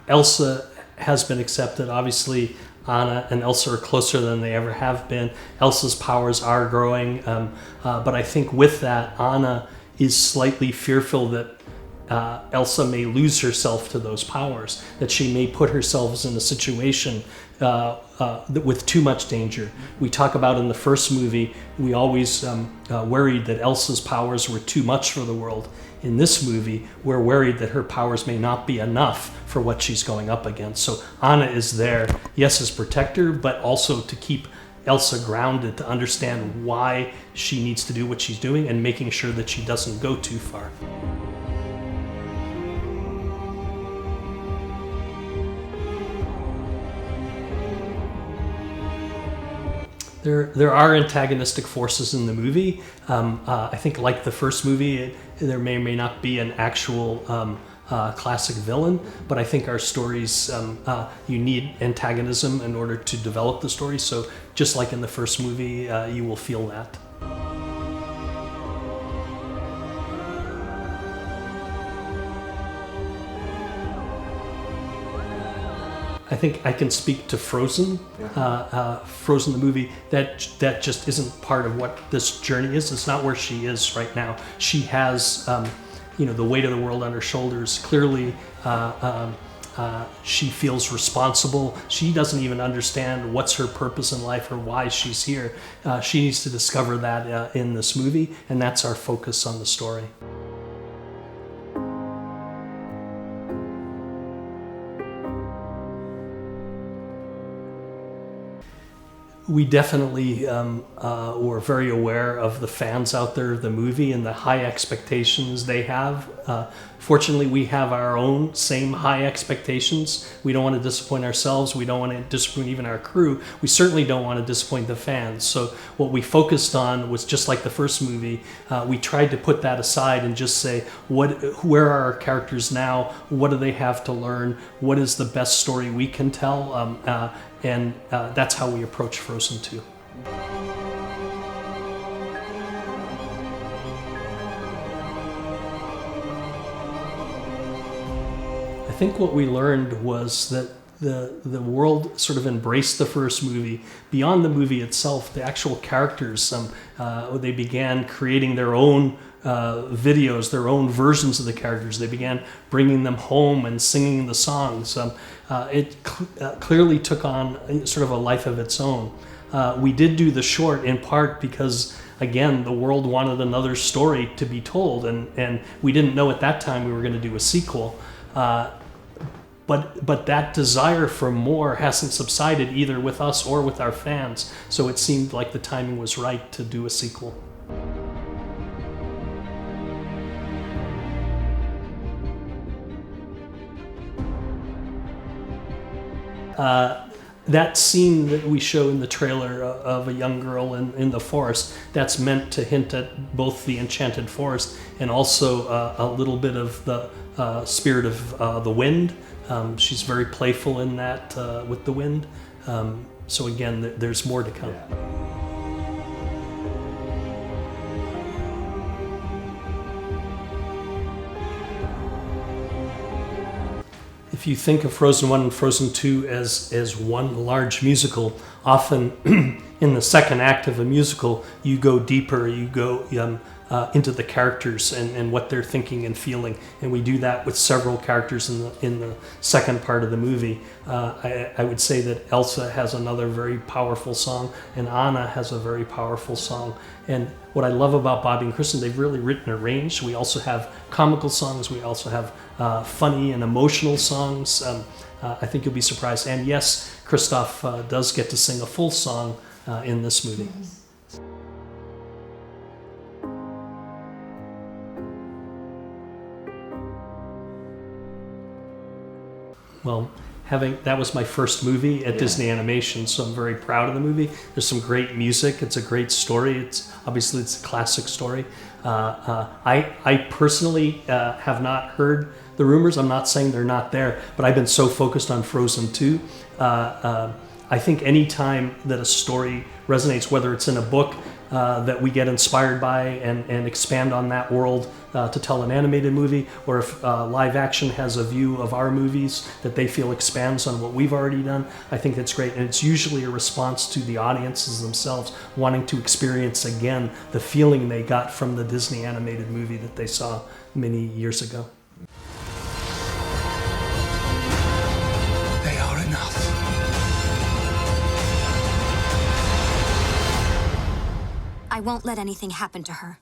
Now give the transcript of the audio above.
Elsa has been accepted. Obviously, Anna and Elsa are closer than they ever have been. Elsa's powers are growing, but I think with that, Anna is slightly fearful that Elsa may lose herself to those powers, that she may put herself in a situation with too much danger. We talk about in the first movie, we always worried that Elsa's powers were too much for the world. In this movie, we're worried that her powers may not be enough for what she's going up against. So Anna is there, yes, as protector, but also to keep Elsa grounded, to understand why she needs to do what she's doing and making sure that she doesn't go too far. There are antagonistic forces in the movie. I think, like the first movie, there may or may not be an actual classic villain, but I think our stories, you need antagonism in order to develop the story. So just like in the first movie, you will feel that. I think I can speak to Frozen. Frozen, the movie, that just isn't part of what this journey is. It's not where she is right now. She has, the weight of the world on her shoulders. Clearly, she feels responsible. She doesn't even understand what's her purpose in life or why she's here. She needs to discover that in this movie, and that's our focus on the story. We definitely were very aware of the fans out there of the movie and the high expectations they have. Fortunately, we have our own same high expectations. We don't want to disappoint ourselves. We don't want to disappoint even our crew. We certainly don't want to disappoint the fans. So what we focused on was, just like the first movie, we tried to put that aside and just say, where are our characters now? What do they have to learn? What is the best story we can tell? And that's how we approach Frozen 2. I think what we learned was that the world sort of embraced the first movie. Beyond the movie itself, the actual characters, they began creating their own videos, their own versions of the characters. They began bringing them home and singing the songs. It clearly took on sort of a life of its own. We did do the short in part because, again, the world wanted another story to be told, and we didn't know at that time we were going to do a sequel. But that desire for more hasn't subsided either with us or with our fans, so it seemed like the timing was right to do a sequel. That scene that we show in the trailer of a young girl in the forest, that's meant to hint at both the enchanted forest and also a little bit of the spirit of the wind. She's very playful in that with the wind. So again, there's more to come. Yeah. If you think of Frozen 1 and Frozen 2 as one large musical, often in the second act of a musical, you go deeper, you go into the characters and what they're thinking and feeling. And we do that with several characters in the second part of the movie. I would say that Elsa has another very powerful song, and Anna has a very powerful song. And what I love about Bobby and Kristen, they've really written a range. We also have comical songs. We also have funny and emotional songs. I think you'll be surprised. And yes, Christoph does get to sing a full song in this movie. Well, that was my first movie at Disney Animation, so I'm very proud of the movie. There's some great music. It's a great story. It's a classic story. I personally have not heard the rumors. I'm not saying they're not there, but I've been so focused on Frozen 2. I think any time that a story resonates, whether it's in a book, that we get inspired by and expand on that world to tell an animated movie, or if live action has a view of our movies that they feel expands on what we've already done, I think that's great. And it's usually a response to the audiences themselves wanting to experience again the feeling they got from the Disney animated movie that they saw many years ago. They are enough. I won't let anything happen to her.